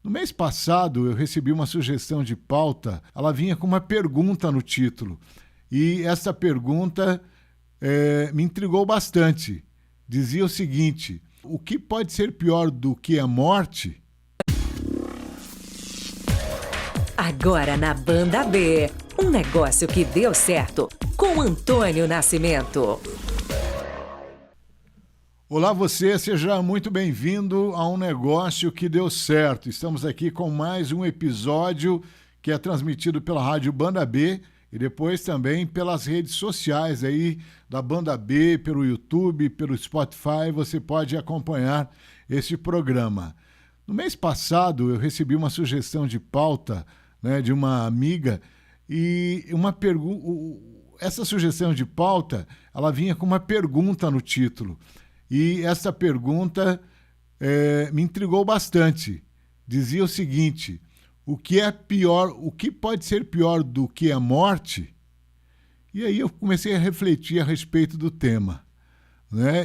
No mês passado, eu recebi uma sugestão de pauta. Ela vinha com uma pergunta no título. E essa pergunta me intrigou bastante. Dizia o seguinte: o que pode ser pior do que a morte? Agora na Banda B, um negócio que deu certo com Antônio Nascimento. Olá você, seja muito bem-vindo a um negócio que deu certo. Estamos aqui com mais um episódio que é transmitido pela Rádio Banda B e depois também pelas redes sociais aí da Banda B, pelo YouTube, pelo Spotify, você pode acompanhar esse programa. No mês passado eu recebi uma sugestão de pauta, de uma amiga e essa sugestão de pauta, ela vinha com uma pergunta no título. E essa pergunta me intrigou bastante. Dizia o seguinte: o que pode ser pior do que a morte? E aí eu comecei a refletir a respeito do tema,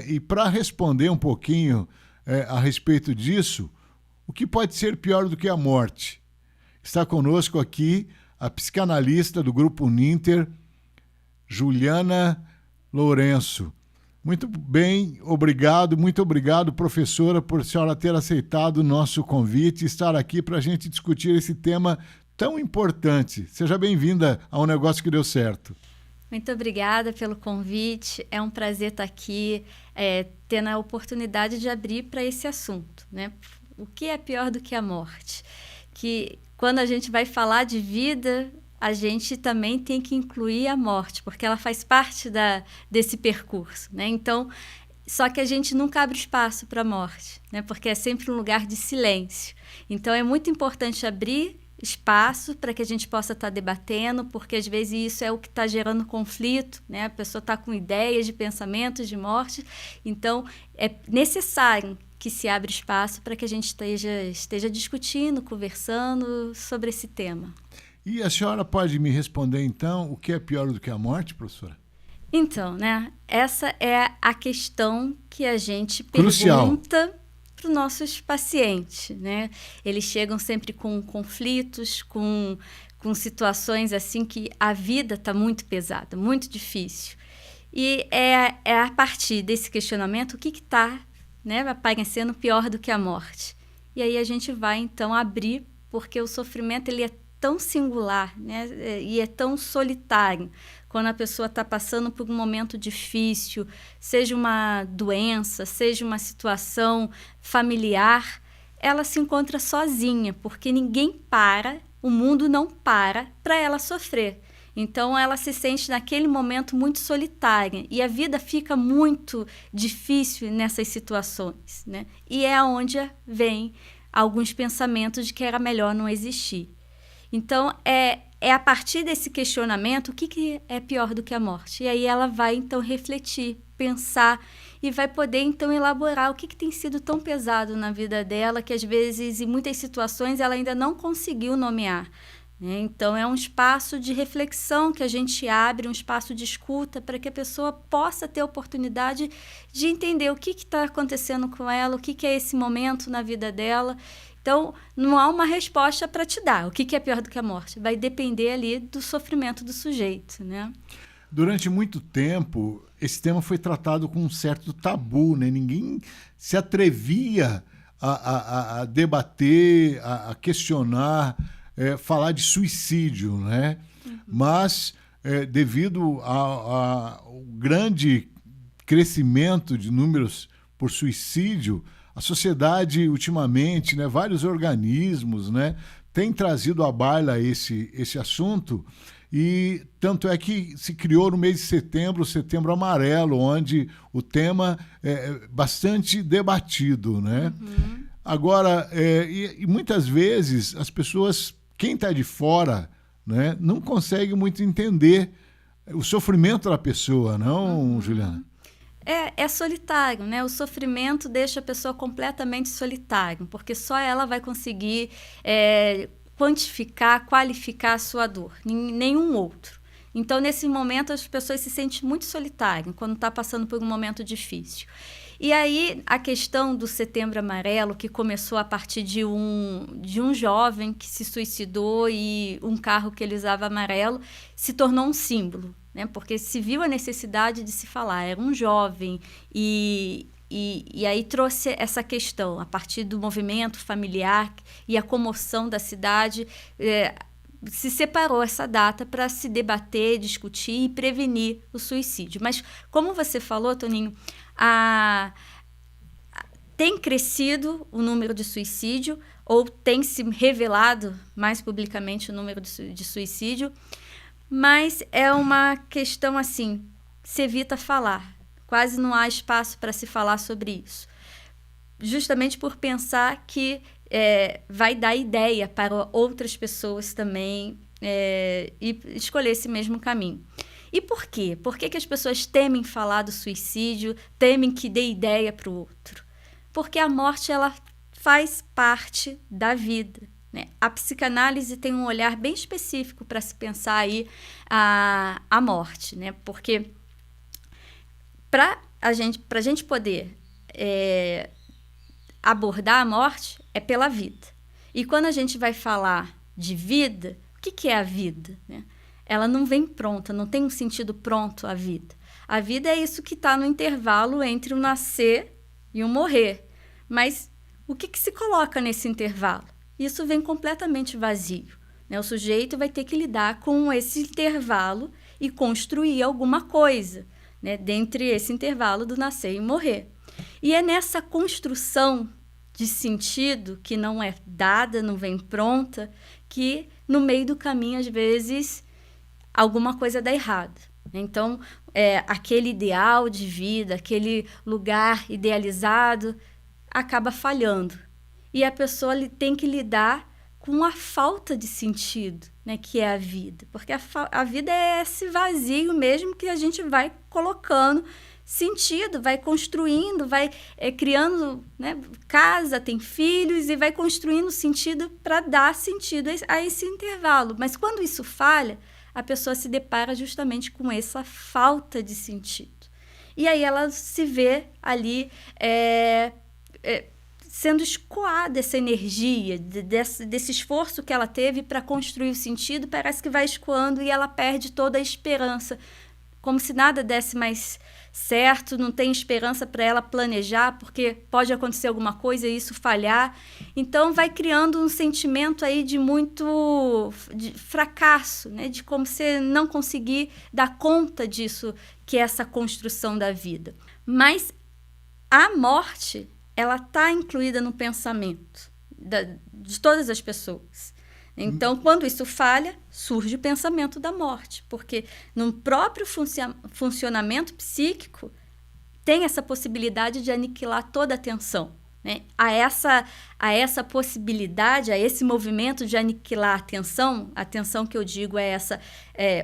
E para responder um pouquinho a respeito disso, o que pode ser pior do que a morte? Está conosco aqui a psicanalista do Grupo Ninter, Juliana Lourenço. Muito bem, muito obrigado, professora, por a senhora ter aceitado o nosso convite e estar aqui para a gente discutir esse tema tão importante. Seja bem-vinda ao Negócio que Deu Certo. Muito obrigada pelo convite, é um prazer estar aqui, tendo a oportunidade de abrir para esse assunto, O que é pior do que a morte? Que quando a gente vai falar de vida, a gente também tem que incluir a morte, porque ela faz parte desse percurso, Então, só que a gente nunca abre espaço para a morte, Porque é sempre um lugar de silêncio. Então, é muito importante abrir espaço para que a gente possa estar debatendo, porque às vezes isso é o que está gerando conflito, A pessoa está com ideias de pensamentos de morte, então é necessário que se abra espaço para que a gente esteja discutindo, conversando sobre esse tema. E a senhora pode me responder, então, o que é pior do que a morte, professora? Então, essa é a questão que a gente Crucial. Pergunta para os nossos pacientes, Eles chegam sempre com conflitos, com situações assim que a vida está muito pesada, muito difícil. E é a partir desse questionamento o que está aparecendo pior do que a morte. E aí a gente vai, então, abrir, porque o sofrimento ele é tão singular, e é tão solitário. Quando a pessoa está passando por um momento difícil, seja uma doença, seja uma situação familiar, ela se encontra sozinha, porque ninguém para, o mundo não para ela sofrer. Então, ela se sente naquele momento muito solitária e a vida fica muito difícil nessas situações, E é onde vem alguns pensamentos de que era melhor não existir. Então, é a partir desse questionamento o que é pior do que a morte. E aí ela vai, então, refletir, pensar e vai poder, então, elaborar o que tem sido tão pesado na vida dela que, às vezes, em muitas situações, ela ainda não conseguiu nomear. Então, é um espaço de reflexão que a gente abre, um espaço de escuta para que a pessoa possa ter a oportunidade de entender o que está acontecendo com ela, o que é esse momento na vida dela. Então, não há uma resposta para te dar. O que é pior do que a morte? Vai depender ali do sofrimento do sujeito, Durante muito tempo, esse tema foi tratado com um certo tabu, Ninguém se atrevia a debater, a questionar, falar de suicídio, Uhum. Mas, devido ao grande crescimento de números por suicídio, a sociedade, ultimamente, vários organismos, têm trazido à baila esse assunto, e tanto é que se criou no mês de setembro, o Setembro Amarelo, onde o tema é bastante debatido, Uhum. Agora, e muitas vezes as pessoas, quem está de fora, não consegue muito entender o sofrimento da pessoa, não, Uhum. Juliana? É solitário, O sofrimento deixa a pessoa completamente solitária, porque só ela vai conseguir quantificar, qualificar a sua dor, nenhum outro. Então, nesse momento, as pessoas se sentem muito solitárias quando está passando por um momento difícil. E aí a questão do Setembro Amarelo, que começou a partir de um jovem que se suicidou e um carro que ele usava amarelo, se tornou um símbolo, né? Porque se viu a necessidade de se falar, era um jovem e aí trouxe essa questão, a partir do movimento familiar e a comoção da cidade, se separou essa data para se debater, discutir e prevenir o suicídio. Mas, como você falou, Toninho, tem crescido o número de suicídio, ou tem se revelado mais publicamente o número de suicídio, mas é uma questão assim, se evita falar. Quase não há espaço para se falar sobre isso. Justamente por pensar que vai dar ideia para outras pessoas também e escolher esse mesmo caminho. E por quê? Por que as pessoas temem falar do suicídio, temem que dê ideia para o outro? Porque a morte, ela faz parte da vida, né? A psicanálise tem um olhar bem específico para se pensar aí a morte, né? Porque para a gente poder abordar a morte é pela vida. E quando a gente vai falar de vida, o que é a vida, né? Ela não vem pronta, não tem um sentido pronto a vida. A vida é isso que está no intervalo entre o nascer e o morrer. Mas o que se coloca nesse intervalo? Isso vem completamente vazio, né? O sujeito vai ter que lidar com esse intervalo e construir alguma coisa, né, dentre esse intervalo do nascer e morrer. E é nessa construção de sentido, que não é dada, não vem pronta, que no meio do caminho, às vezes, alguma coisa dá errado. Então, aquele ideal de vida, aquele lugar idealizado, acaba falhando. E a pessoa tem que lidar com a falta de sentido, né, que é a vida. Porque a vida é esse vazio mesmo que a gente vai colocando sentido, vai construindo, vai criando, né, casa, tem filhos e vai construindo sentido para dar sentido a esse intervalo. Mas quando isso falha, a pessoa se depara justamente com essa falta de sentido. E aí ela se vê ali sendo escoada essa energia, desse esforço que ela teve para construir o sentido, parece que vai escoando e ela perde toda a esperança, como se nada desse mais certo, não tem esperança para ela planejar, porque pode acontecer alguma coisa e isso falhar. Então, vai criando um sentimento aí de fracasso, né? De como você não conseguir dar conta disso, que é essa construção da vida. Mas a morte, ela está incluída no pensamento de todas as pessoas. Então, quando isso falha, surge o pensamento da morte, porque no próprio funcionamento psíquico tem essa possibilidade de aniquilar toda a tensão, né? A essa possibilidade, a esse movimento de aniquilar a tensão que eu digo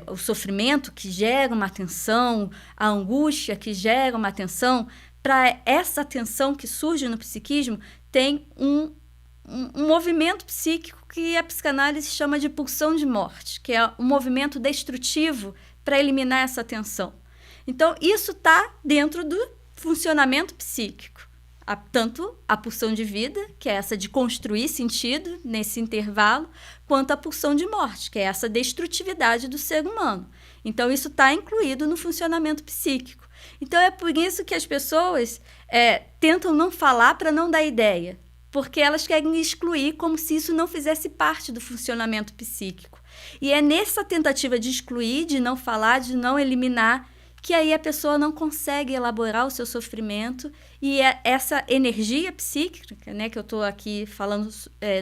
o sofrimento que gera uma tensão, a angústia que gera uma tensão. Para essa tensão que surge no psiquismo, tem um movimento psíquico que a psicanálise chama de pulsão de morte, que é um movimento destrutivo para eliminar essa tensão. Então, isso está dentro do funcionamento psíquico. Tanto a pulsão de vida, que é essa de construir sentido nesse intervalo, quanto a pulsão de morte, que é essa destrutividade do ser humano. Então, isso está incluído no funcionamento psíquico. Então, é por isso que as pessoas tentam não falar para não dar ideia, porque elas querem excluir como se isso não fizesse parte do funcionamento psíquico. E é nessa tentativa de excluir, de não falar, de não eliminar, que aí a pessoa não consegue elaborar o seu sofrimento e essa energia psíquica, né, que eu estou aqui falando,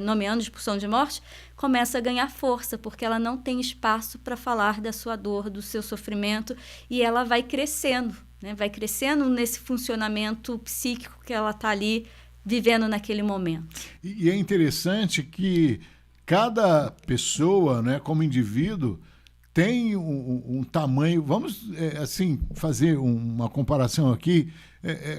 nomeando de pulsão de morte, começa a ganhar força, porque ela não tem espaço para falar da sua dor, do seu sofrimento, e ela vai crescendo, né, vai crescendo nesse funcionamento psíquico que ela está ali vivendo naquele momento. E é interessante que cada pessoa, né, como indivíduo, tem um tamanho, vamos assim fazer uma comparação aqui,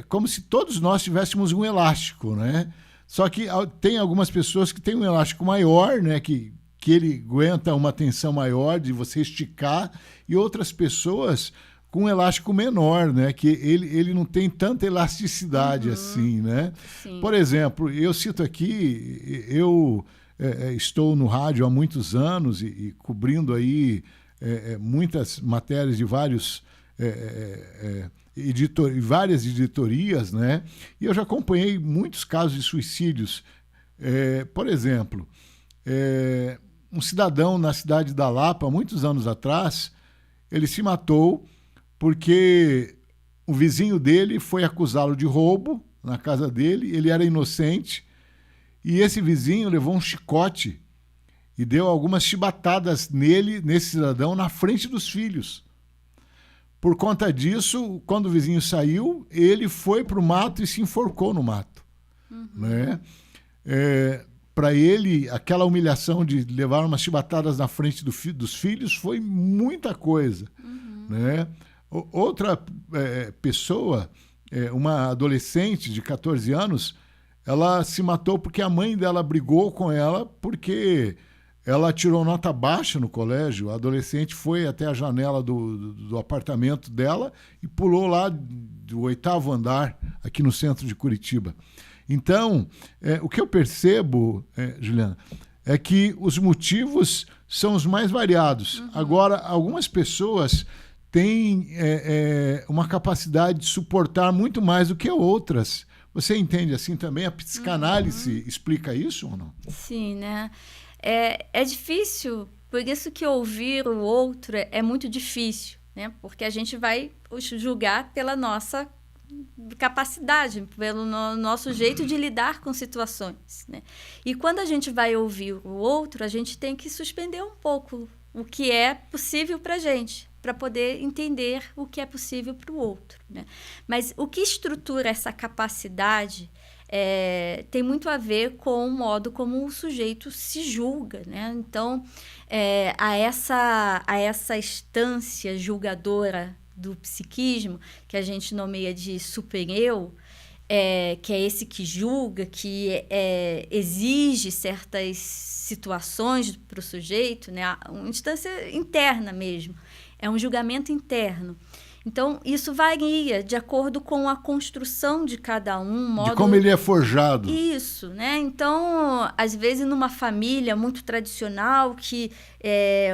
como se todos nós tivéssemos um elástico, né? Só que tem algumas pessoas que têm um elástico maior, né, que ele aguenta uma tensão maior de você esticar, e outras pessoas com um elástico menor, né? Que ele não tem tanta elasticidade assim, né? Sim. Por exemplo, eu cito aqui, eu estou no rádio há muitos anos e cobrindo aí muitas matérias de vários várias editorias, né? E eu já acompanhei muitos casos de suicídios. Por exemplo, um cidadão na cidade da Lapa, muitos anos atrás, ele se matou porque o vizinho dele foi acusá-lo de roubo na casa dele, ele era inocente, e esse vizinho levou um chicote e deu algumas chibatadas nesse cidadão, na frente dos filhos. Por conta disso, quando o vizinho saiu, ele foi para o mato e se enforcou no mato. Né? Para ele, aquela humilhação de levar umas chibatadas na frente dos filhos foi muita coisa. Né? Outra pessoa, uma adolescente de 14 anos, ela se matou porque a mãe dela brigou com ela porque ela tirou nota baixa no colégio. A adolescente foi até a janela do apartamento dela e pulou lá do 8º andar, aqui no centro de Curitiba. Então, o que eu percebo, Juliana, é que os motivos são os mais variados. Agora, algumas pessoas têm uma capacidade de suportar muito mais do que outras. Você entende assim também? A psicanálise explica isso ou não? Sim, né? É difícil, por isso que ouvir o outro é muito difícil, né? Porque a gente vai julgar pela nossa capacidade, pelo nosso jeito de lidar com situações, né? E quando a gente vai ouvir o outro, a gente tem que suspender um pouco o que é possível para a gente, para poder entender o que é possível para o outro, né? Mas o que estrutura essa capacidade tem muito a ver com o modo como o sujeito se julga, né? Então, a essa instância julgadora do psiquismo, que a gente nomeia de super-eu, que é esse que julga, que exige certas situações para o sujeito, né? Uma instância interna mesmo, é um julgamento interno. Então, isso varia de acordo com a construção de cada um. De como ele é forjado. Isso, né? Então, às vezes, numa família muito tradicional, que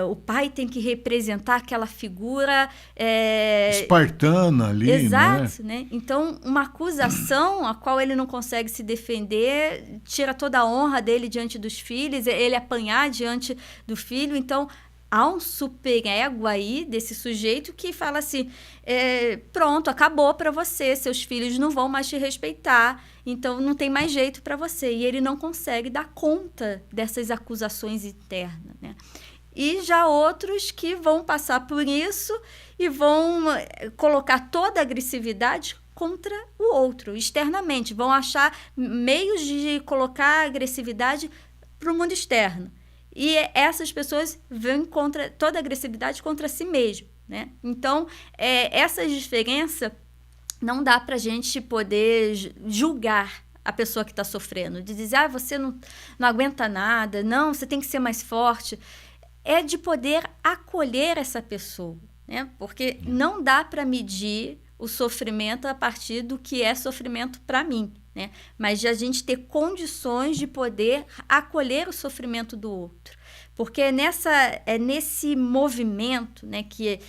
o pai tem que representar aquela figura... espartana ali, exato, né? Então, uma acusação a qual ele não consegue se defender, tira toda a honra dele diante dos filhos, ele apanhar diante do filho. Então, há um superego aí desse sujeito que fala assim, pronto, acabou para você, seus filhos não vão mais te respeitar, então não tem mais jeito para você. E ele não consegue dar conta dessas acusações internas, né? E já outros que vão passar por isso e vão colocar toda a agressividade contra o outro, externamente. Vão achar meios de colocar a agressividade para o mundo externo. E essas pessoas vêm contra toda a agressividade contra si mesmo, né? Então, essa diferença não dá para a gente poder julgar a pessoa que está sofrendo, de dizer, você não aguenta nada, não, você tem que ser mais forte. É de poder acolher essa pessoa, né? Porque não dá para medir o sofrimento a partir do que é sofrimento para mim, né? Mas de a gente ter condições de poder acolher o sofrimento do outro. Porque é nesse movimento, né, que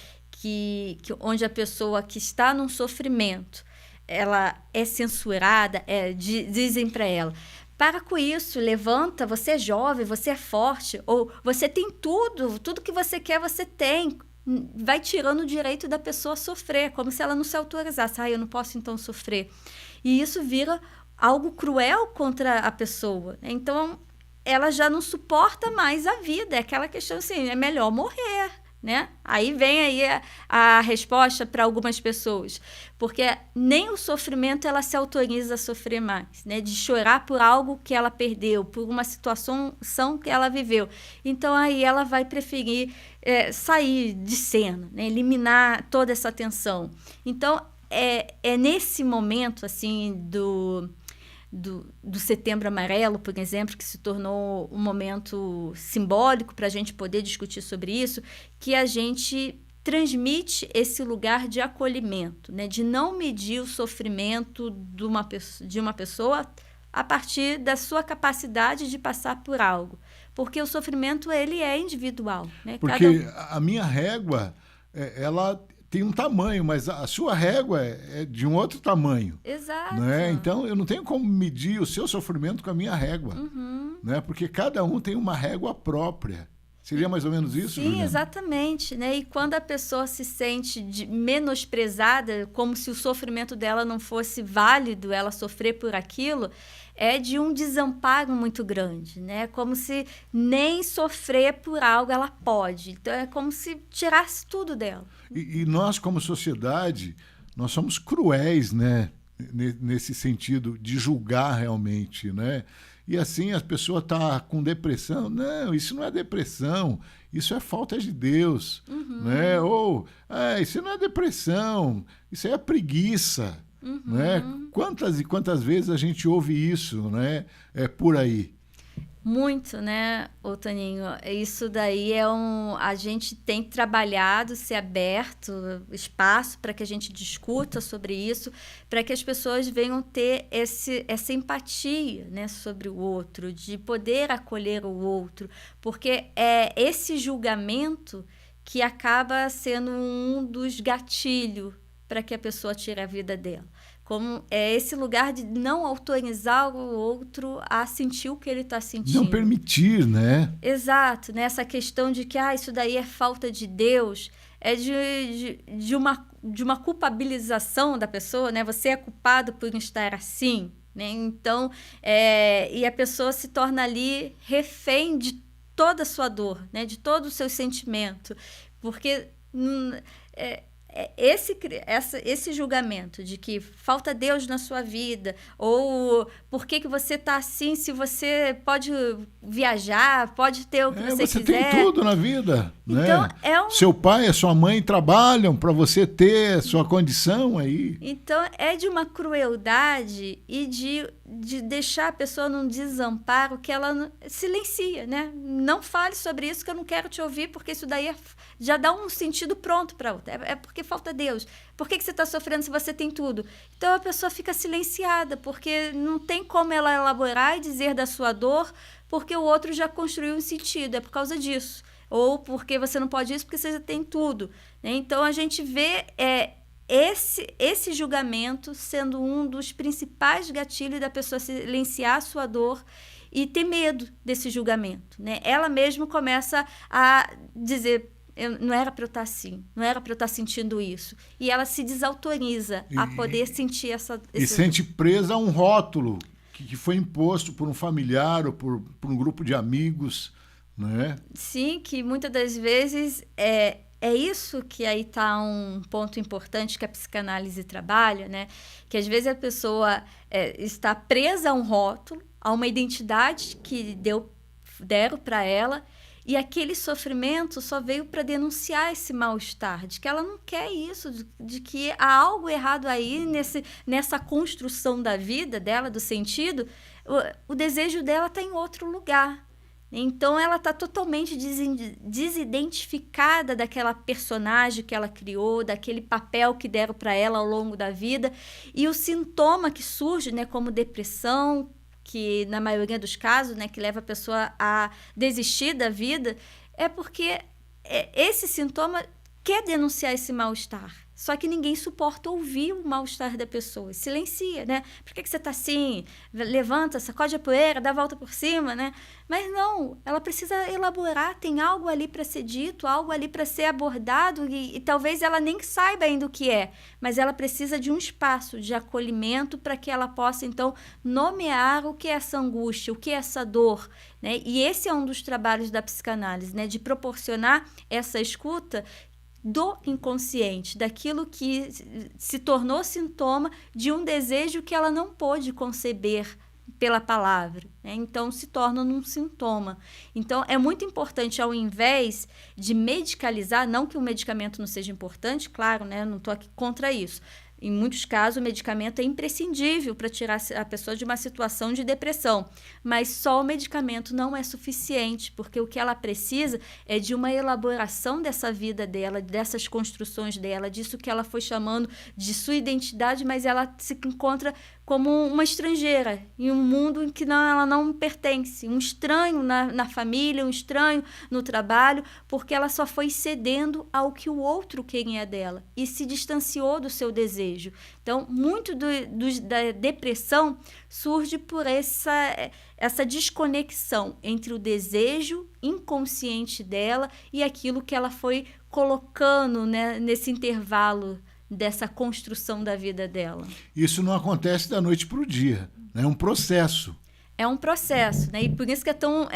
onde a pessoa que está num sofrimento, ela é censurada, dizem para ela, para com isso, levanta, você é jovem, você é forte, ou você tem tudo que você quer você tem. Vai tirando o direito da pessoa sofrer, como se ela não se autorizasse. Eu não posso então sofrer. E isso vira algo cruel contra a pessoa. Então, ela já não suporta mais a vida. É aquela questão assim, é melhor morrer, né? Aí vem aí a resposta para algumas pessoas. Porque nem o sofrimento ela se autoriza a sofrer mais, né? De chorar por algo que ela perdeu, por uma situação que ela viveu. Então, aí ela vai preferir sair de cena, né? Eliminar toda essa tensão. Então, é nesse momento, assim, do Setembro Amarelo, por exemplo, que se tornou um momento simbólico para a gente poder discutir sobre isso, que a gente transmite esse lugar de acolhimento, né? De não medir o sofrimento de uma pessoa a partir da sua capacidade de passar por algo. Porque o sofrimento, ele é individual, né? Porque a minha régua, ela tem um tamanho, mas a sua régua é de um outro tamanho. Exato. Né? Então, eu não tenho como medir o seu sofrimento com a minha régua. Né? Porque cada um tem uma régua própria. Seria mais ou menos isso, Sim, Juliana? exatamente, né? E quando a pessoa se sente menosprezada, como se o sofrimento dela não fosse válido, ela sofrer por aquilo, é de um desamparo muito grande, né? Como se nem sofrer por algo ela pode. Então, é como se tirasse tudo dela. E nós, como sociedade, nós somos cruéis, né? Nesse sentido de julgar realmente, né? E assim a pessoa está com depressão. Não, isso não é depressão, isso é falta de Deus. Né? Ou, isso não é depressão, isso é preguiça. Né? Quantas e quantas vezes a gente ouve isso, né? Por aí? Muito, né, Toninho? Isso daí a gente tem trabalhado, ser aberto, espaço para que a gente discuta sobre isso, para que as pessoas venham ter essa empatia, né, sobre o outro, de poder acolher o outro, porque é esse julgamento que acaba sendo um dos gatilhos para que a pessoa tire a vida dela. Como é esse lugar de não autorizar o outro a sentir o que ele está sentindo. Não permitir, né? Exato, né? Essa questão de que isso daí é falta de Deus, é de uma culpabilização da pessoa, né? Você é culpado por estar assim, né? Então, e a pessoa se torna ali refém de toda a sua dor, né? De todo o seu sentimento, porque esse julgamento de que falta Deus na sua vida, ou por que você está assim se você pode viajar, pode ter o que você quiser. Você tem tudo na vida. Então, né? Seu pai e sua mãe trabalham para você ter sua condição aí. Então, é de uma crueldade e de deixar a pessoa num desamparo que ela silencia, né? Não fale sobre isso que eu não quero te ouvir, porque isso daí já dá um sentido pronto para outra. É porque falta Deus. Por que você está sofrendo se você tem tudo? Então, a pessoa fica silenciada, porque não tem como ela elaborar e dizer da sua dor, porque o outro já construiu um sentido. É por causa disso. Ou porque você não pode isso, porque você já tem tudo. Né? Então, a gente vê esse julgamento sendo um dos principais gatilhos da pessoa silenciar a sua dor e ter medo desse julgamento. Né? Ela mesma começa a dizer... não era para eu estar assim, não era para eu estar sentindo isso. E ela se desautoriza a poder sentir essa... E sente presa a um rótulo que foi imposto por um familiar ou por um grupo de amigos, né? Sim, que muitas das vezes é isso que aí está um ponto importante que a psicanálise trabalha, né? Que às vezes a pessoa está presa a um rótulo, a uma identidade que deram para ela, e aquele sofrimento só veio para denunciar esse mal-estar, de que ela não quer isso, de que há algo errado aí nessa construção da vida dela, do sentido. O desejo dela está em outro lugar. Então, ela está totalmente desidentificada daquela personagem que ela criou, daquele papel que deram para ela ao longo da vida. E o sintoma que surge, né, como depressão, que na maioria dos casos, né, que leva a pessoa a desistir da vida, é porque esse sintoma quer denunciar esse mal-estar. Só que ninguém suporta ouvir o mal-estar da pessoa. Silencia, né? Por que você está assim? Levanta, sacode a poeira, dá a volta por cima, né? Mas não, ela precisa elaborar, tem algo ali para ser dito, algo ali para ser abordado e talvez ela nem saiba ainda o que é, mas ela precisa de um espaço de acolhimento para que ela possa, então, nomear o que é essa angústia, o que é essa dor, né? E esse é um dos trabalhos da psicanálise, né? De proporcionar essa escuta do inconsciente, daquilo que se tornou sintoma de um desejo que ela não pôde conceber pela palavra, né? Então se torna um sintoma. Então é muito importante, ao invés de medicalizar, não que o medicamento não seja importante, claro, né? Não estou aqui contra isso, Em muitos casos, o medicamento é imprescindível para tirar a pessoa de uma situação de depressão, mas só o medicamento não é suficiente, porque o que ela precisa é de uma elaboração dessa vida dela, dessas construções dela, disso que ela foi chamando de sua identidade, mas ela se encontra como uma estrangeira, em um mundo em que ela não pertence, um estranho na família, um estranho no trabalho, porque ela só foi cedendo ao que o outro queria dela e se distanciou do seu desejo. Então, muito da depressão surge por essa desconexão entre o desejo inconsciente dela e aquilo que ela foi colocando, né, nesse intervalo dessa construção da vida dela. Isso não acontece da noite para o dia, né? É um processo. É um processo, né? E por isso que é tão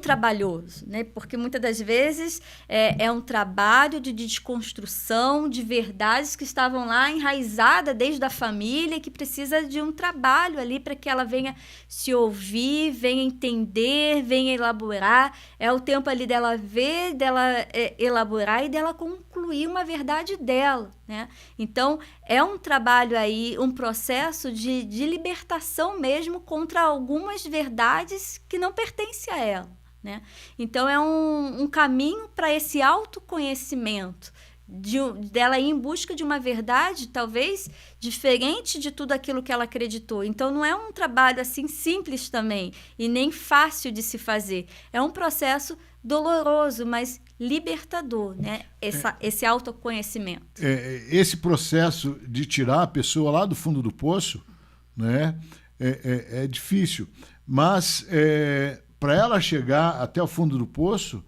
trabalhoso, né? Porque muitas das vezes é um trabalho de desconstrução de verdades que estavam lá enraizadas desde a família, que precisa de um trabalho ali para que ela venha se ouvir, venha entender, venha elaborar. É o tempo ali dela ver, dela elaborar e dela concluir uma verdade dela, né? Então, é um trabalho aí, um processo de libertação mesmo contra algumas verdades que não pertencem a ela, né? Então, é um caminho para esse autoconhecimento, dela ir em busca de uma verdade, talvez, diferente de tudo aquilo que ela acreditou. Então, não é um trabalho assim simples também, e nem fácil de se fazer. É um processo doloroso, mas libertador, né? Esse autoconhecimento. Esse processo de tirar a pessoa lá do fundo do poço, né, é difícil. Mas para ela chegar até o fundo do poço,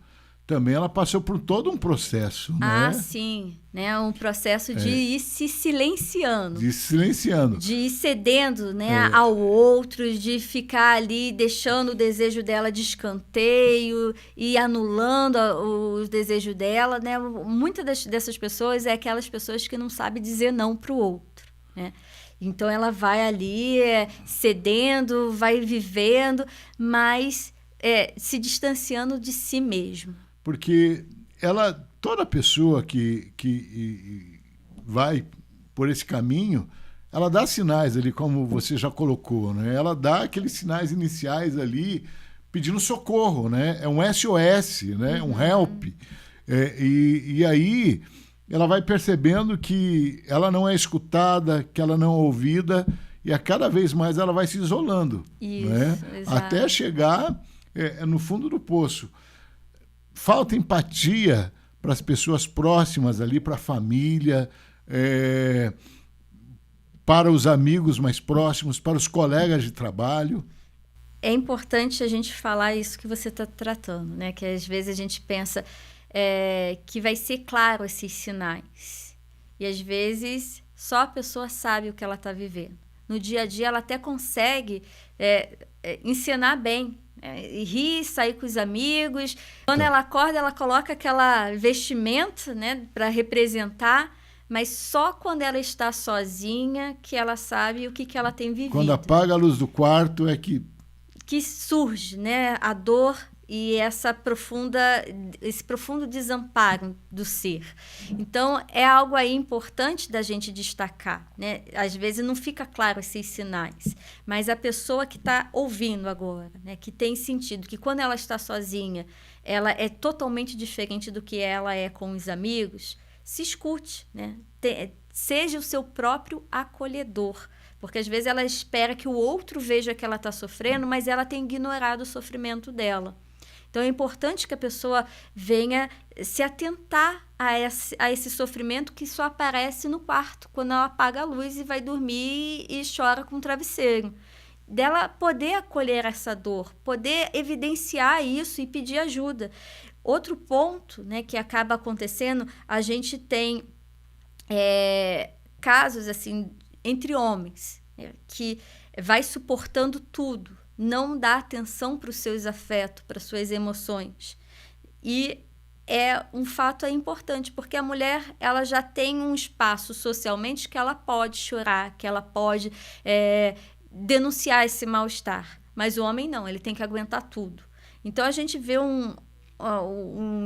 também ela passou por todo um processo, né? Ah, sim, né? Um processo de ir se silenciando. De ir silenciando. De ir cedendo, né, ao outro, de ficar ali deixando o desejo dela de escanteio e anulando o desejo dela, né? Muitas dessas pessoas é aquelas pessoas que não sabem dizer não para o outro, né? Então, ela vai ali cedendo, vai vivendo, mas se distanciando de si mesmo. Porque toda pessoa que vai por esse caminho, ela dá sinais ali, como você já colocou, né? Ela dá aqueles sinais iniciais ali pedindo socorro, né? É um SOS, né? Um help. E aí ela vai percebendo que ela não é escutada, que ela não é ouvida, e a cada vez mais ela vai se isolando. Isso, né? exato. Até chegar no fundo do poço. Falta empatia para as pessoas próximas ali, para a família, para os amigos mais próximos, para os colegas de trabalho. É importante a gente falar isso que você está tratando, né? Que às vezes a gente pensa que vai ser claro esses sinais. E às vezes só a pessoa sabe o que ela está vivendo. No dia a dia ela até consegue encenar bem, e rir, sair com os amigos. Quando ela acorda, ela coloca aquela vestimenta, né, para representar, mas só quando ela está sozinha que ela sabe o que ela tem vivido. Quando apaga a luz do quarto é que surge, né, a dor e esse profundo desamparo do ser. Então, é algo aí importante da gente destacar, né? Às vezes não fica claro esses sinais, mas a pessoa que está ouvindo agora, né, que tem sentido que quando ela está sozinha, ela é totalmente diferente do que ela é com os amigos, se escute, né? Seja o seu próprio acolhedor. Porque às vezes ela espera que o outro veja que ela está sofrendo, mas ela tem ignorado o sofrimento dela. Então, é importante que a pessoa venha se atentar a esse sofrimento que só aparece no quarto, quando ela apaga a luz e vai dormir e chora com o travesseiro. Dela poder acolher essa dor, poder evidenciar isso e pedir ajuda. Outro ponto, né, que acaba acontecendo, a gente tem casos assim, entre homens, né, que vai suportando tudo, não dá atenção para os seus afetos, para as suas emoções. E é um fato importante, porque a mulher ela já tem um espaço socialmente que ela pode chorar, que ela pode denunciar esse mal-estar. Mas o homem não, ele tem que aguentar tudo. Então, a gente vê um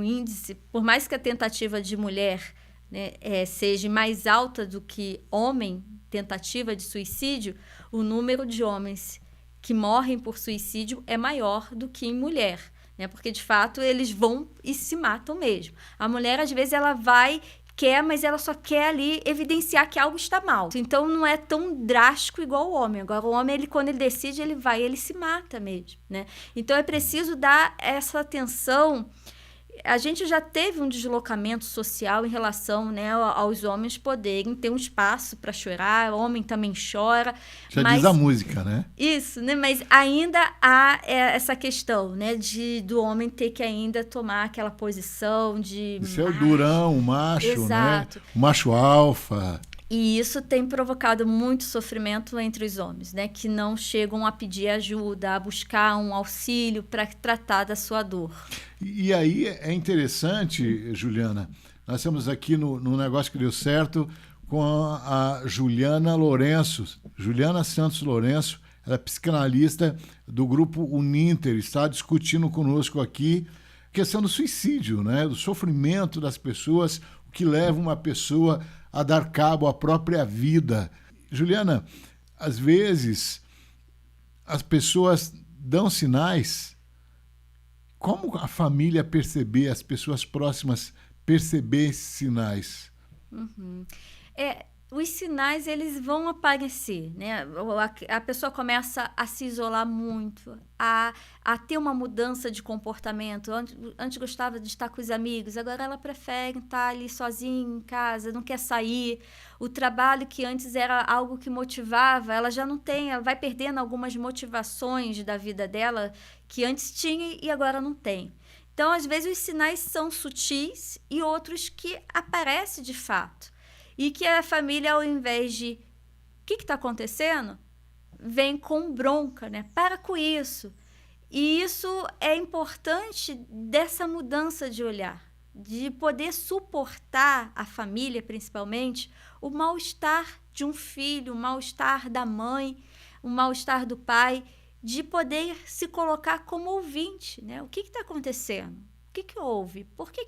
índice, por mais que a tentativa de mulher né, seja mais alta do que homem, tentativa de suicídio, o número de homens que morrem por suicídio é maior do que em mulher, né? Porque, de fato, eles vão e se matam mesmo. A mulher, às vezes, ela quer, mas ela só quer ali evidenciar que algo está mal. Então, não é tão drástico igual o homem. Agora, o homem, quando ele decide, ele se mata mesmo, né? Então, é preciso dar essa atenção. A gente já teve um deslocamento social em relação, né, aos homens poderem ter um espaço para chorar. O homem também chora. Já diz a música, né? Isso, né? Mas ainda há essa questão, né, do homem ter que ainda tomar aquela posição de Isso é o durão, o macho, exato, né? O macho alfa. E isso tem provocado muito sofrimento entre os homens, né? Que não chegam a pedir ajuda, a buscar um auxílio para tratar da sua dor. E aí é interessante, Juliana, nós estamos aqui no Negócio que Deu Certo com a Juliana Lourenço, Juliana Santos Lourenço, ela é psicanalista do grupo Uninter, está discutindo conosco aqui a questão do suicídio, né? Do sofrimento das pessoas, o que leva uma pessoa a dar cabo à própria vida. Juliana, às vezes as pessoas dão sinais. Como a família perceber, as pessoas próximas perceber esses sinais? Os sinais, eles vão aparecer, né? A pessoa começa a se isolar muito, a ter uma mudança de comportamento. Antes gostava de estar com os amigos, agora ela prefere estar ali sozinha em casa, não quer sair. O trabalho que antes era algo que motivava, ela já não tem, ela vai perdendo algumas motivações da vida dela que antes tinha e agora não tem. Então, às vezes, os sinais são sutis e outros que aparecem de fato. E que a família, ao invés de o que está acontecendo, vem com bronca, né? Para com isso. E isso é importante dessa mudança de olhar, de poder suportar a família, principalmente, o mal-estar de um filho, o mal-estar da mãe, o mal-estar do pai, de poder se colocar como ouvinte, né? O que está acontecendo? O que houve? Por que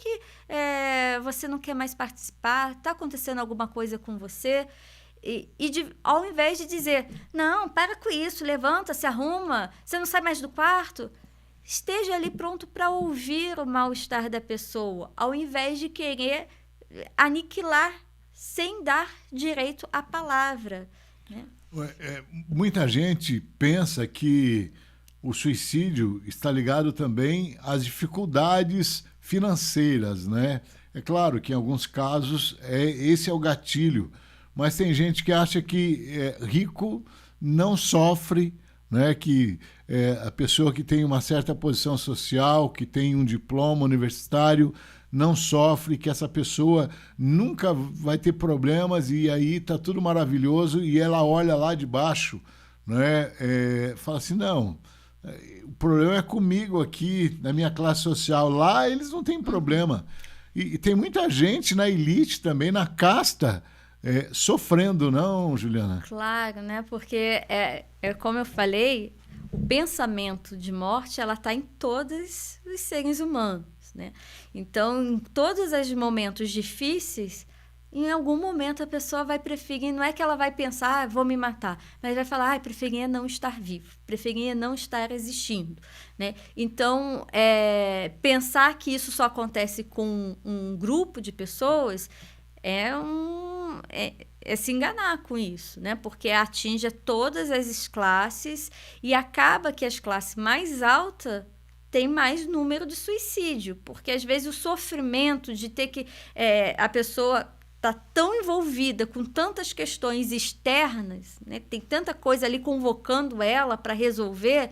você não quer mais participar? Está acontecendo alguma coisa com você? Ao invés de dizer, não, para com isso, levanta, se arruma, você não sai mais do quarto, esteja ali pronto para ouvir o mal-estar da pessoa, ao invés de querer aniquilar sem dar direito à palavra, né? Muita gente pensa que o suicídio está ligado também às dificuldades financeiras, né? É claro que em alguns casos esse é o gatilho, mas tem gente que acha que rico não sofre, né? Que a pessoa que tem uma certa posição social, que tem um diploma universitário, não sofre, que essa pessoa nunca vai ter problemas e aí está tudo maravilhoso e ela olha lá de baixo, né? Fala assim, não, o problema é comigo aqui, na minha classe social. Lá eles não têm problema. E tem muita gente na elite também, na casta, sofrendo, não, Juliana? Claro, né? Porque, como eu falei, o pensamento de morte ela está em todos os seres humanos, né? Então, em todos os momentos difíceis, em algum momento a pessoa vai preferir, não é que ela vai pensar, vou me matar, mas vai falar, preferia não estar vivo, preferia não estar existindo, né? Então, pensar que isso só acontece com um grupo de pessoas é se enganar com isso, né? Porque atinge todas as classes e acaba que as classes mais altas tem mais número de suicídio, porque às vezes o sofrimento de ter que a pessoa está tão envolvida com tantas questões externas, né? Tem tanta coisa ali convocando ela para resolver,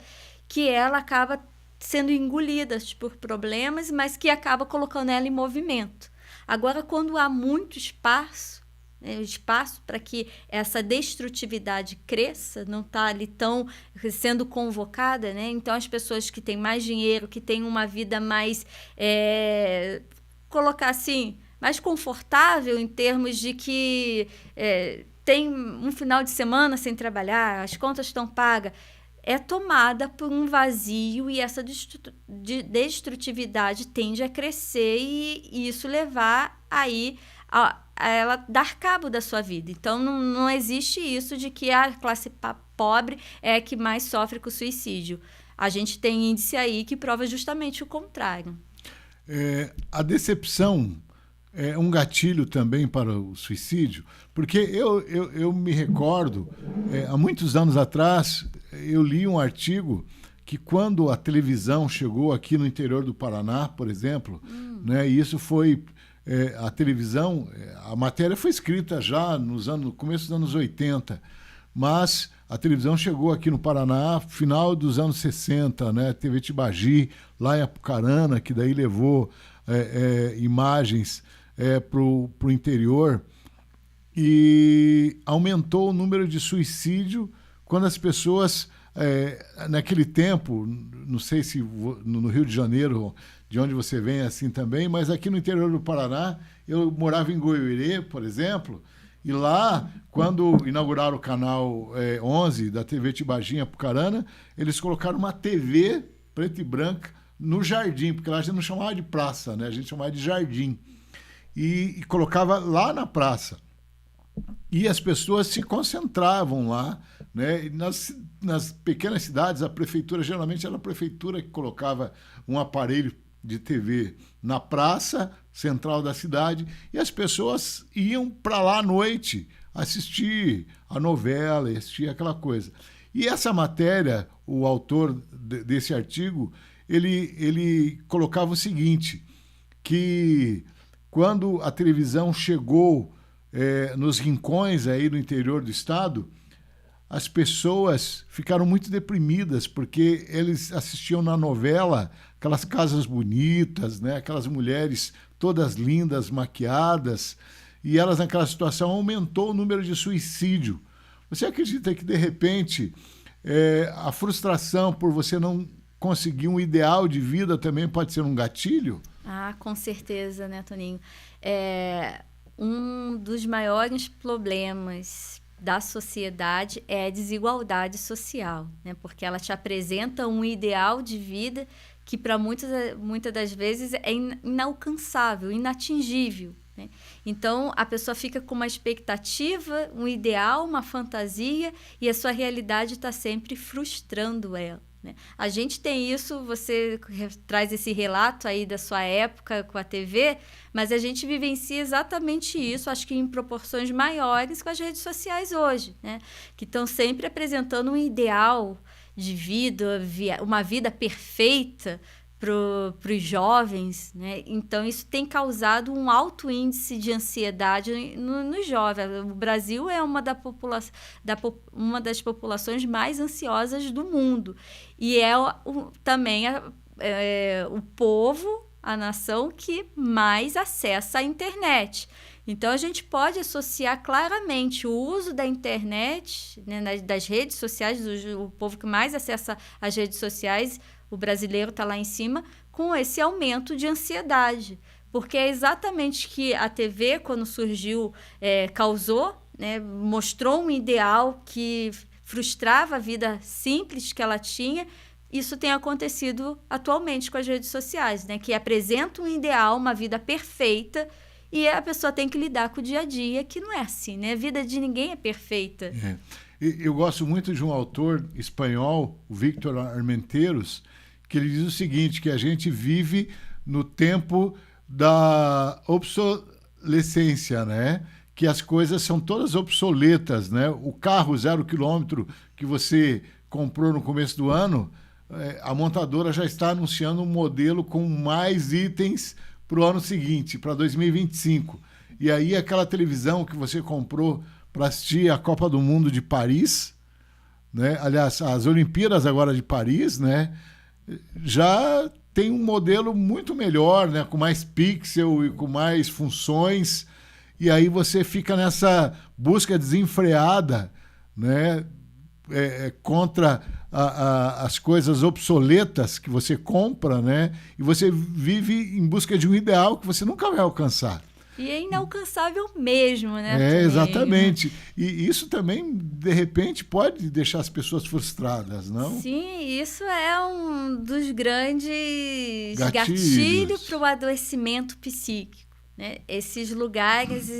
que ela acaba sendo engolida por problemas, mas que acaba colocando ela em movimento. Agora, quando há muito espaço, né, espaço para que essa destrutividade cresça, não está ali tão sendo convocada, né? Então, as pessoas que têm mais dinheiro, que têm uma vida mais, colocar assim, mais confortável em termos de que tem um final de semana sem trabalhar, as contas estão pagas, é tomada por um vazio e essa destrutividade tende a crescer e isso levar aí a ela dar cabo da sua vida. Então, não existe isso de que a classe pobre é a que mais sofre com suicídio. A gente tem índice aí que prova justamente o contrário. A decepção é um gatilho também para o suicídio, porque eu me recordo, há muitos anos atrás, eu li um artigo que quando a televisão chegou aqui no interior do Paraná, por exemplo, né, e isso foi... a televisão, a matéria foi escrita já no começo dos anos 80, mas a televisão chegou aqui no Paraná final dos anos 60, né? TV Tibagi, lá em Apucarana, que daí levou imagens para o interior, e aumentou o número de suicídio quando as pessoas, naquele tempo, não sei se no Rio de Janeiro, de onde você vem, assim também, mas aqui no interior do Paraná, eu morava em Goiuerê, por exemplo, e lá, quando inauguraram o canal 11 da TV Tibagi em Apucarana, eles colocaram uma TV preta e branca no jardim, porque lá a gente não chamava de praça, né? A gente chamava de jardim. E colocava lá na praça. E as pessoas se concentravam lá, né? E nas pequenas cidades, a prefeitura, geralmente era a prefeitura que colocava um aparelho de TV na praça central da cidade, e as pessoas iam para lá à noite assistir a novela, assistir aquela coisa. E essa matéria, o autor desse artigo, ele colocava o seguinte, que quando a televisão chegou nos rincões aí do interior do estado, as pessoas ficaram muito deprimidas, porque eles assistiam na novela aquelas casas bonitas, né? Aquelas mulheres todas lindas, maquiadas, e elas naquela situação aumentou o número de suicídio. Você acredita que, de repente, a frustração por você não conseguir um ideal de vida também pode ser um gatilho? Ah, com certeza, né, Toninho? Um dos maiores problemas da sociedade é a desigualdade social, né? Porque ela te apresenta um ideal de vida que para muitas das vezes é inalcançável, inatingível, né? Então, a pessoa fica com uma expectativa, um ideal, uma fantasia, e a sua realidade está sempre frustrando ela, né? A gente tem isso, você traz esse relato aí da sua época com a TV, mas a gente vivencia exatamente isso, acho que em proporções maiores com as redes sociais hoje, né? Que estão sempre apresentando um ideal de vida, uma vida perfeita para os jovens, né? Então, isso tem causado um alto índice de ansiedade nos jovens. O Brasil é uma das populações mais ansiosas do mundo. E também o povo, a nação que mais acessa a internet. Então, a gente pode associar claramente o uso da internet, né, das redes sociais, o povo que mais acessa as redes sociais, o brasileiro está lá em cima, com esse aumento de ansiedade. Porque é exatamente que a TV, quando surgiu, causou, né, mostrou um ideal que frustrava a vida simples que ela tinha. Isso tem acontecido atualmente com as redes sociais, né, que apresentam um ideal, uma vida perfeita, e a pessoa tem que lidar com o dia a dia, que não é assim, né? A vida de ninguém é perfeita. Eu gosto muito de um autor espanhol, o Víctor Armenteros, que ele diz o seguinte, que a gente vive no tempo da obsolescência, né? Que as coisas são todas obsoletas, né? O carro 0 km que você comprou no começo do ano, a montadora já está anunciando um modelo com mais itens para o ano seguinte, para 2025. E aí aquela televisão que você comprou para assistir a Copa do Mundo de Paris, né? Aliás, as Olimpíadas agora de Paris, né? Já tem um modelo muito melhor, né? Com mais pixel e com mais funções. E aí você fica nessa busca desenfreada, né? Contra as coisas obsoletas que você compra, né? E você vive em busca de um ideal que você nunca vai alcançar. E é inalcançável mesmo, né? Exatamente. E isso também, de repente, pode deixar as pessoas frustradas, não? Sim, isso é um dos grandes gatilhos para o adoecimento psíquico, né? Esses lugares,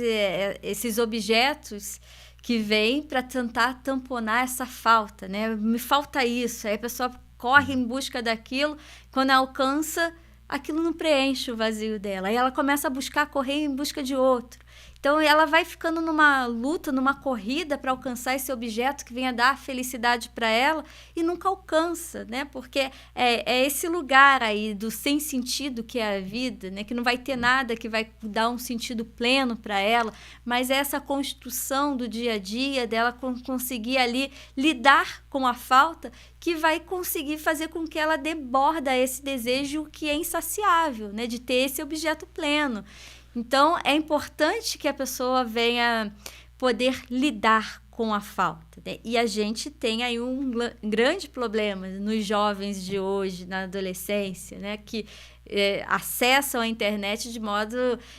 esses objetos que vêm para tentar tamponar essa falta, né? Me falta isso, aí a pessoa corre em busca daquilo, quando alcança, aquilo não preenche o vazio dela, aí ela começa a buscar, correr em busca de outro. Então, ela vai ficando numa luta, numa corrida para alcançar esse objeto que venha dar felicidade para ela e nunca alcança, né? Porque é esse lugar aí do sem sentido que é a vida, né? Que não vai ter nada que vai dar um sentido pleno para ela, mas é essa construção do dia a dia dela conseguir ali lidar com a falta que vai conseguir fazer com que ela deborda esse desejo que é insaciável, né? De ter esse objeto pleno. Então, é importante que a pessoa venha poder lidar com a falta, né? E a gente tem aí um grande problema nos jovens de hoje, na adolescência, né? Que acessam a internet de modo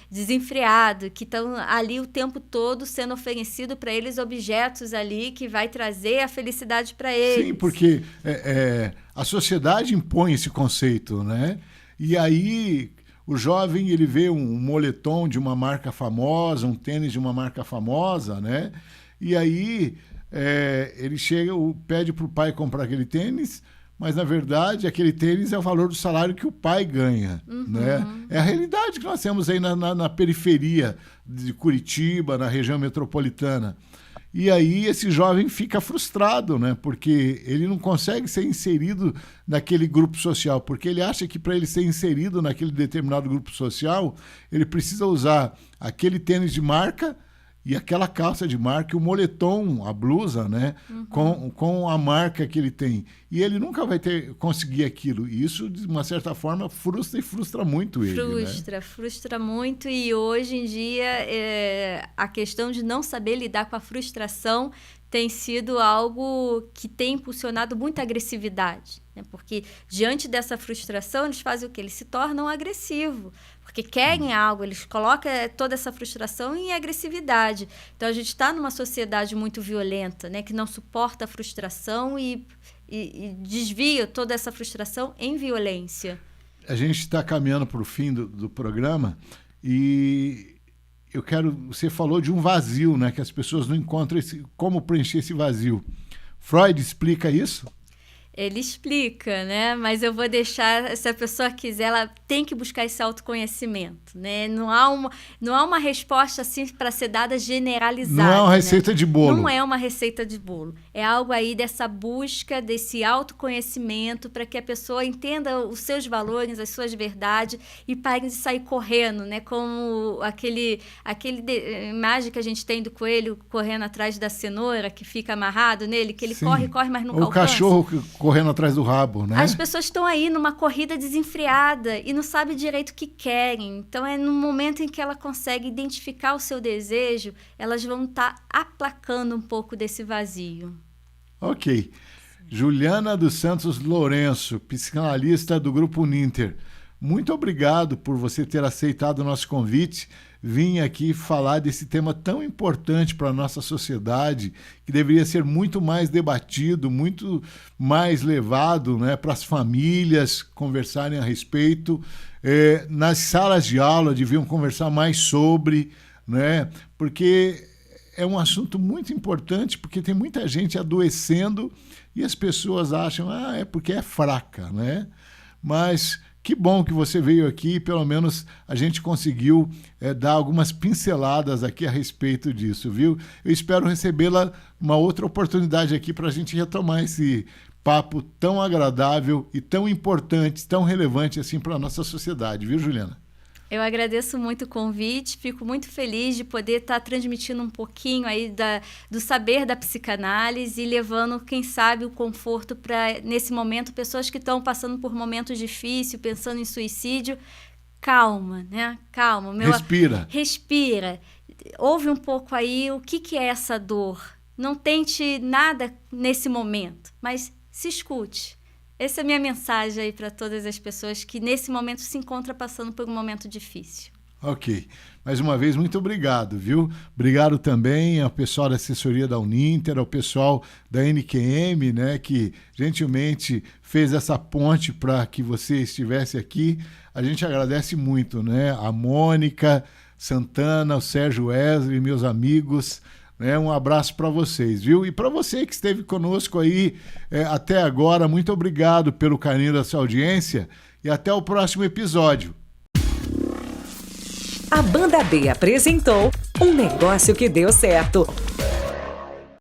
desenfreado, que estão ali o tempo todo sendo oferecido para eles objetos ali que vai trazer a felicidade para eles. Sim, porque a sociedade impõe esse conceito, né? E aí o jovem, ele vê um moletom de uma marca famosa, um tênis de uma marca famosa, né? E aí ele chega, pede para o pai comprar aquele tênis, mas, na verdade, aquele tênis é o valor do salário que o pai ganha, né? É a realidade que nós temos aí na periferia de Curitiba, na região metropolitana. E aí esse jovem fica frustrado, né? Porque ele não consegue ser inserido naquele grupo social, porque ele acha que para ele ser inserido naquele determinado grupo social, ele precisa usar aquele tênis de marca e aquela calça de marca, o moletom, a blusa, né? Com a marca que ele tem. E ele nunca vai conseguir aquilo. E isso, de uma certa forma, frustra muito ele. Frustra muito. E hoje em dia, a questão de não saber lidar com a frustração tem sido algo que tem impulsionado muita agressividade, né? Porque diante dessa frustração, eles fazem o quê? Eles se tornam agressivos, porque querem algo, eles colocam toda essa frustração em agressividade. Então, a gente está numa sociedade muito violenta, né? Que não suporta a frustração e desvia toda essa frustração em violência. A gente está caminhando para o fim do programa e você falou de um vazio, né? Que as pessoas não encontram como preencher esse vazio. Freud explica isso? Ele explica, né? Mas eu vou deixar, se a pessoa quiser, ela tem que buscar esse autoconhecimento, né? Não há uma resposta assim para ser dada generalizada. Não é uma receita, né, de bolo. Não é uma receita de bolo. É algo aí dessa busca, desse autoconhecimento para que a pessoa entenda os seus valores, as suas verdades e pare de sair correndo, né? Como aquele imagem que a gente tem do coelho correndo atrás da cenoura, que fica amarrado nele, que ele corre, mas nunca alcança. O cachorro correndo atrás do rabo, né? As pessoas estão aí numa corrida desenfreada e não sabem direito o que querem. Então, é no momento em que ela consegue identificar o seu desejo, elas vão estar aplacando um pouco desse vazio. Ok. Juliana dos Santos Lourenço, psicanalista do Grupo Uninter. Muito obrigado por você ter aceitado o nosso convite. Vim aqui falar desse tema tão importante para a nossa sociedade, que deveria ser muito mais debatido, muito mais levado, né, para as famílias conversarem a respeito. Nas salas de aula deviam conversar mais sobre, né, porque é um assunto muito importante, porque tem muita gente adoecendo e as pessoas acham, é porque é fraca, né? Mas que bom que você veio aqui, pelo menos a gente conseguiu dar algumas pinceladas aqui a respeito disso, viu? Eu espero recebê-la uma outra oportunidade aqui para a gente retomar esse papo tão agradável e tão importante, tão relevante assim para a nossa sociedade, viu, Juliana? Eu agradeço muito o convite, fico muito feliz de poder estar transmitindo um pouquinho aí do saber da psicanálise e levando, quem sabe, o conforto para, nesse momento, pessoas que estão passando por momentos difíceis, pensando em suicídio. Calma, né? Calma. Respira. Ouve um pouco aí o que é essa dor. Não tente nada nesse momento, mas se escute. Essa é a minha mensagem aí para todas as pessoas que nesse momento se encontram passando por um momento difícil. Ok. Mais uma vez, muito obrigado, viu? Obrigado também ao pessoal da assessoria da Uninter, ao pessoal da NQM, né, que gentilmente fez essa ponte para que você estivesse aqui. A gente agradece muito, né? A Mônica, Santana, o Sérgio Wesley, meus amigos, né? Um abraço para vocês, viu? E para você que esteve conosco aí até agora, muito obrigado pelo carinho da sua audiência e até o próximo episódio. A Banda B apresentou Um Negócio que Deu Certo,